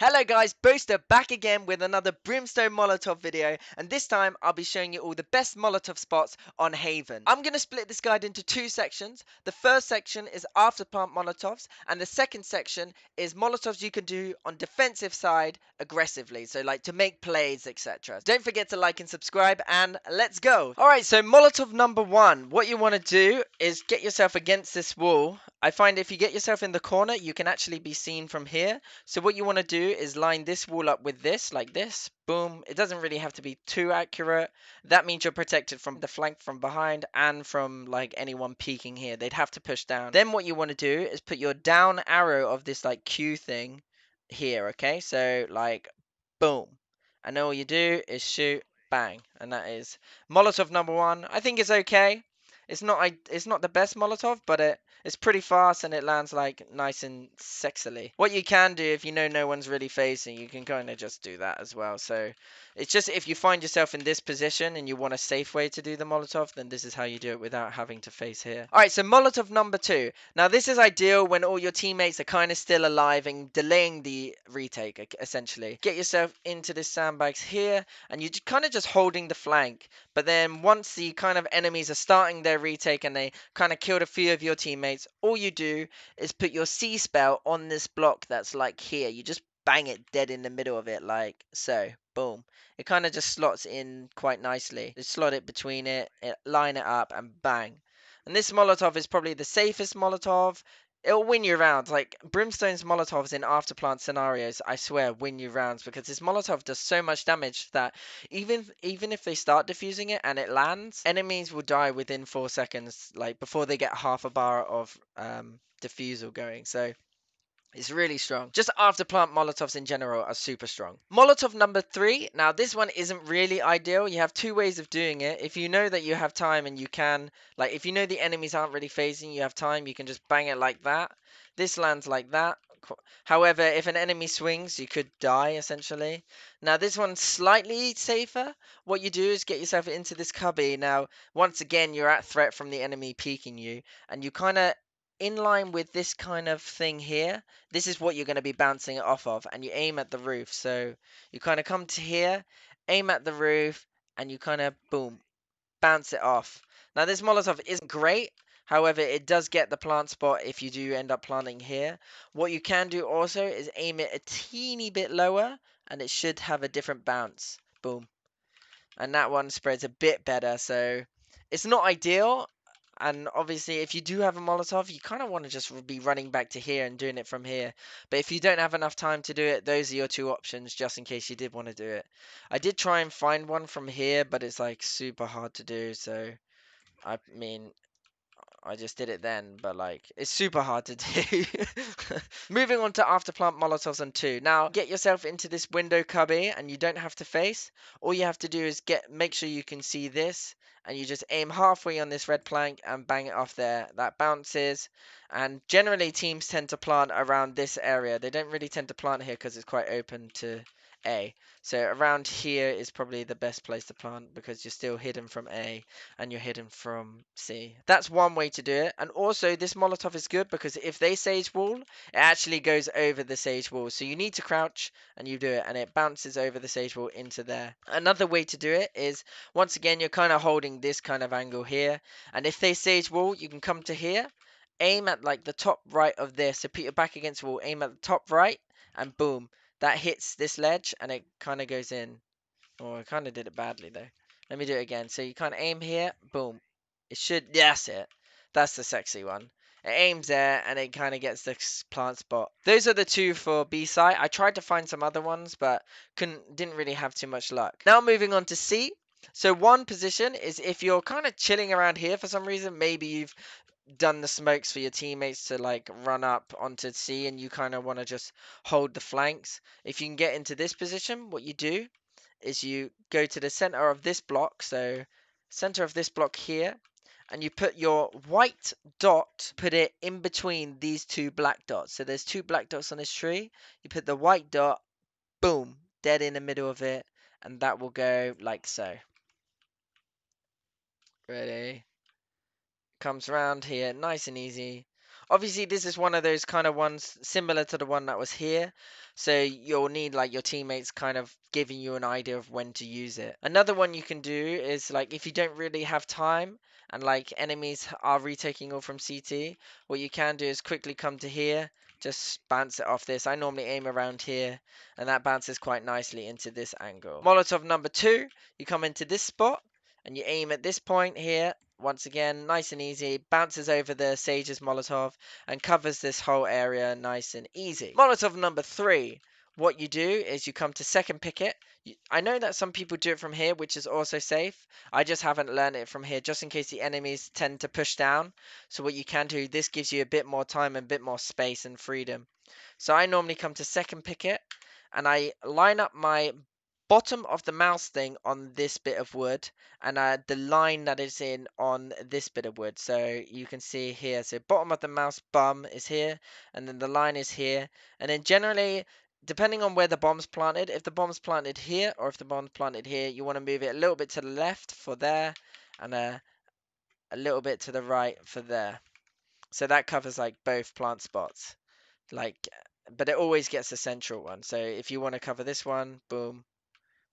Hello guys, Boaster back again with another Brimstone Molotov video, and this time I'll be showing you all the best Molotov spots on Haven. I'm going to split this guide into two sections. The first section is after plant Molotovs, and the second section is Molotovs you can do on defensive side aggressively, so like to make plays, etc. Don't forget to like and subscribe, and let's go! Alright, so Molotov number one, what you want to do is get yourself against this wall. I find if you get yourself in the corner, you can actually be seen from here. So what you want to do is line this wall up with this, like this. Boom. It doesn't really have to be too accurate. That means you're protected from the flank from behind and from like anyone peeking here. They'd have to push down. Then what you want to do is put your down arrow of this like Q thing here, okay? So like boom. And then all you do is shoot, bang. And that is Molotov number one. I think it's okay. It's not the best Molotov, but it's pretty fast and it lands like nice and sexily. What you can do if you know no one's really facing, you can kind of just do that as well. So it's just if you find yourself in this position and you want a safe way to do the Molotov, then this is how you do it without having to face here. Alright, so Molotov number two. Now this is ideal when all your teammates are kind of still alive and delaying the retake, essentially. Get yourself into the sandbags here and you're kind of just holding the flank. But then once the kind of enemies are starting their retake and they kind of killed a few of your teammates, all you do is put your C spell on this block that's like here. You just bang it dead in the middle of it like so. Boom. It kind of just slots in quite nicely. Just slot it between line it up and bang. And this Molotov is probably the safest Molotov. It'll win you rounds. Like Brimstone's Molotovs in afterplant scenarios, I swear, win you rounds because this Molotov does so much damage that even if they start defusing it and it lands, enemies will die within 4 seconds, like before they get half a bar of defusal going. So it's really strong. Just after plant Molotovs in general are super strong. Molotov number three. Now this one isn't really ideal. You have two ways of doing it. If you know that you have time and you can, like if you know the enemies aren't really phasing, you have time, you can just bang it like that. This lands like that. However, if an enemy swings, you could die essentially. Now this one's slightly safer. What you do is get yourself into this cubby. Now, once again, you're at threat from the enemy peeking you, and you kind of in line with this kind of thing here, this is what you're going to be bouncing it off of, and you aim at the roof. So you kind of come to here, aim at the roof, and you kind of, boom, bounce it off. Now this Molotov isn't great, however, it does get the plant spot if you do end up planting here. What you can do also is aim it a teeny bit lower, and it should have a different bounce. Boom. And that one spreads a bit better, so it's not ideal. And obviously, if you do have a Molotov, you kind of want to just be running back to here and doing it from here. But if you don't have enough time to do it, those are your two options, just in case you did want to do it. I did try and find one from here, but it's like super hard to do. So, I mean, I just did it then, but like it's super hard to do. Moving on to afterplant Molotovs on two. Now get yourself into this window cubby and you don't have to face. All you have to do is make sure you can see this and you just aim halfway on this red plank and bang it off there. That bounces, and generally teams tend to plant around this area. They don't really tend to plant here because it's quite open to A. So around here is probably the best place to plant because you're still hidden from A and you're hidden from C. That's one way to do it. And also this Molotov is good because if they sage wall, it actually goes over the sage wall. So you need to crouch and you do it and it bounces over the sage wall into there. Another way to do it is, once again, you're kind of holding this kind of angle here. And if they sage wall, you can come to here, aim at like the top right of this. So put your back against the wall, aim at the top right, and boom. That hits this ledge and it kind of goes in. Oh, I kind of did it badly though. Let me do it again. So you kind of aim here, boom. It should, that's it. That's the sexy one. It aims there and it kind of gets the plant spot. Those are the two for B site. I tried to find some other ones, but didn't really have too much luck. Now moving on to C. So one position is if you're kind of chilling around here for some reason, maybe you've done the smokes for your teammates to like run up onto C and you kind of want to just hold the flanks. If you can get into this position, what you do is you go to the center of this block, so center of this block here, and you put your white dot, put it in between these two black dots. So there's two black dots on this tree. You put the white dot, boom, dead in the middle of it, and that will go like so. Ready? Comes around here, nice and easy. Obviously, this is one of those kind of ones similar to the one that was here. So you'll need like your teammates kind of giving you an idea of when to use it. Another one you can do is like if you don't really have time and like enemies are retaking all from CT, what you can do is quickly come to here, just bounce it off this. I normally aim around here and that bounces quite nicely into this angle. Molotov number 2, you come into this spot and you aim at this point here. Once again, nice and easy, bounces over the Sage's Molotov and covers this whole area nice and easy. Molotov number 3, what you do is you come to second picket. I know that some people do it from here, which is also safe. I just haven't learned it from here, just in case the enemies tend to push down. So what you can do, this gives you a bit more time and a bit more space and freedom. So I normally come to second picket and I line up my bottom of the mouse thing on this bit of wood and the line that is in on this bit of wood. So you can see here, so bottom of the mouse bum is here and then the line is here, and then generally depending on where the bomb's planted, if the bomb's planted here or if the bomb's planted here, you want to move it a little bit to the left for there and a little bit to the right for there. So that covers like both plant spots, like, but it always gets the central one. So if you want to cover this one, boom,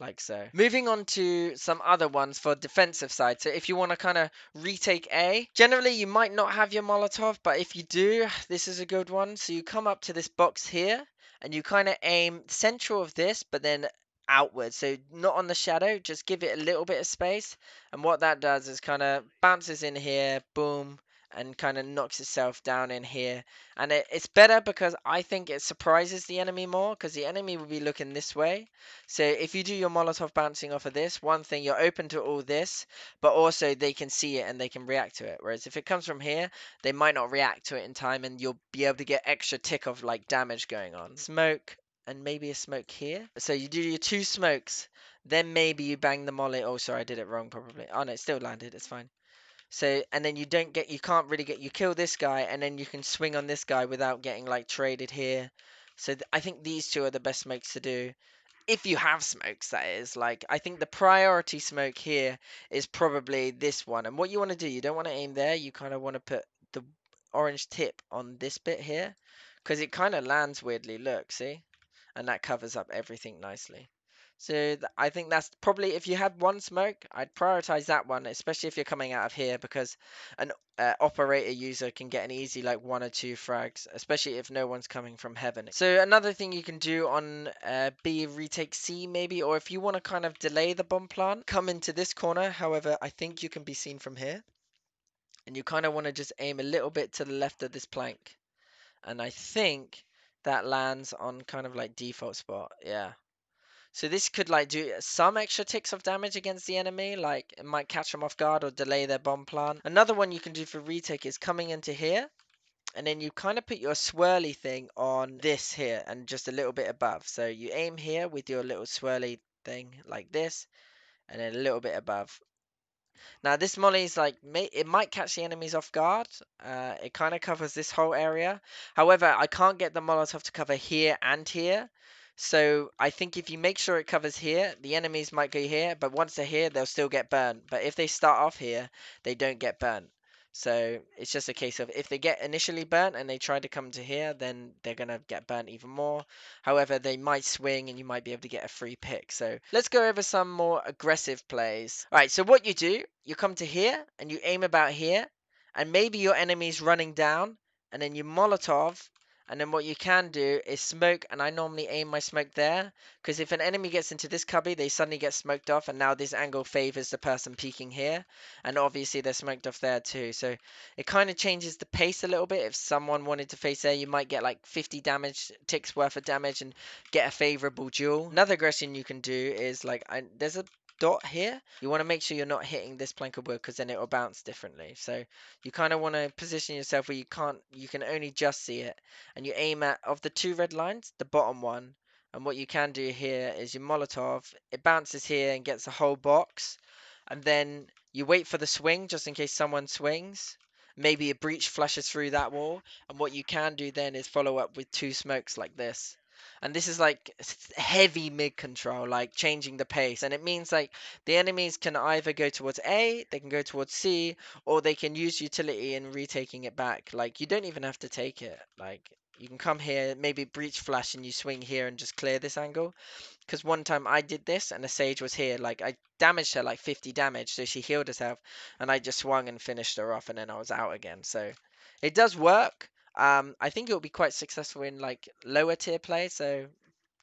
like so. Moving on to some other ones for defensive side. So if you want to kind of retake A, generally you might not have your Molotov, but if you do, this is a good one. So you come up to this box here and you kind of aim central of this, but then outwards. So not on the shadow, just give it a little bit of space. And what that does is kind of bounces in here, boom, and kind of knocks itself down in here. And it's better because I think it surprises the enemy more because the enemy will be looking this way. So if you do your Molotov bouncing off of this, one thing, you're open to all this, but also they can see it and they can react to it. Whereas if it comes from here, they might not react to it in time and you'll be able to get extra tick of like damage going on. Smoke and maybe a smoke here. So you do your 2 smokes, then maybe you bang the molly. Oh, sorry, I did it wrong probably. Oh no, it still landed, it's fine. So, and then you can't really you kill this guy and then you can swing on this guy without getting like traded here. So I think these 2 are the best smokes to do. If you have smokes, that is. Like, I think the priority smoke here is probably this one. And what you want to do, you don't want to aim there. You kind of want to put the orange tip on this bit here because it kind of lands weirdly. Look, see? And that covers up everything nicely. So I think that's probably, if you had one smoke, I'd prioritize that one, especially if you're coming out of here, because an operator user can get an easy like 1 or 2 frags, especially if no one's coming from heaven. So another thing you can do on B, retake C maybe, or if you want to kind of delay the bomb plant, come into this corner. However, I think you can be seen from here, and you kind of want to just aim a little bit to the left of this plank, and I think that lands on kind of like default spot. Yeah. So this could like do some extra ticks of damage against the enemy, like it might catch them off guard or delay their bomb plant. Another one you can do for retake is coming into here, and then you kind of put your swirly thing on this here and just a little bit above. So you aim here with your little swirly thing like this, and then a little bit above. Now this molly is like, it might catch the enemies off guard. It kind of covers this whole area. However, I can't get the Molotov to cover here and here. So I think if you make sure it covers here, the enemies might go here, but once they're here, they'll still get burnt. But if they start off here, they don't get burnt. So it's just a case of if they get initially burnt and they try to come to here, then they're going to get burnt even more. However, they might swing and you might be able to get a free pick. So let's go over some more aggressive plays. All right, so what you do, you come to here and you aim about here, and maybe your enemy's running down, and then you Molotov. And then what you can do is smoke, and I normally aim my smoke there, because if an enemy gets into this cubby, they suddenly get smoked off, and now this angle favors the person peeking here, and obviously they're smoked off there too. So it kind of changes the pace a little bit. If someone wanted to face there, you might get like 50 damage ticks worth of damage and get a favorable duel. Another aggression you can do is like, there's a dot here. You want to make sure you're not hitting this plank of wood because then it will bounce differently. So you kind of want to position yourself where you can only just see it, and you aim at, of the 2 red lines, the bottom one. And what you can do here is your Molotov, it bounces here and gets a whole box, and then you wait for the swing just in case someone swings. Maybe a breach flashes through that wall, and what you can do then is follow up with 2 smokes like this. And this is like heavy mid control, like changing the pace. And it means like the enemies can either go towards A, they can go towards C, or they can use utility in retaking it back. Like you don't even have to take it. Like you can come here, maybe breach flash, and you swing here and just clear this angle. Because one time I did this and the Sage was here. Like I damaged her like 50 damage, so she healed herself, and I just swung and finished her off, and then I was out again. So it does work. I think it will be quite successful in like lower tier play. So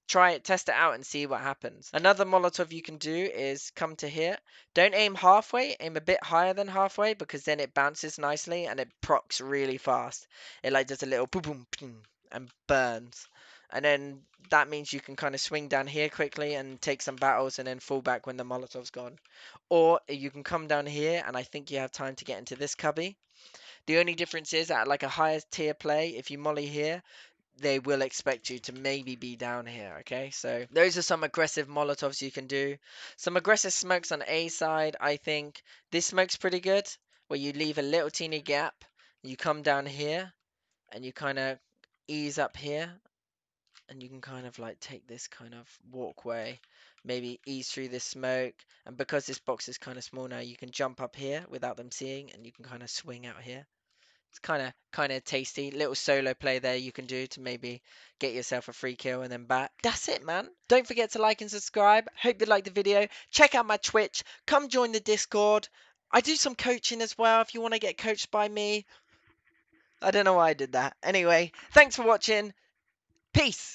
try it, test it out, and see what happens. Another Molotov you can do is come to here. Don't aim halfway, aim a bit higher than halfway, because then it bounces nicely and it procs really fast. It like does a little boom boom boom and burns. And then that means you can kind of swing down here quickly and take some battles and then fall back when the Molotov's gone. Or you can come down here, and I think you have time to get into this cubby. The only difference is at like a higher tier play, if you molly here, they will expect you to maybe be down here, okay? So those are some aggressive Molotovs you can do. Some aggressive smokes on A side, I think. This smoke's pretty good, where you leave a little teeny gap, you come down here, and you kind of ease up here, and you can kind of like take this kind of walkway, maybe ease through this smoke, and because this box is kind of small now, you can jump up here without them seeing, and you can kind of swing out here. It's kind of tasty. Little solo play there you can do to maybe get yourself a free kill and then back. That's it, man. Don't forget to like and subscribe. Hope you liked the video. Check out my Twitch. Come join the Discord. I do some coaching as well if you want to get coached by me. I don't know why I did that. Anyway, thanks for watching. Peace.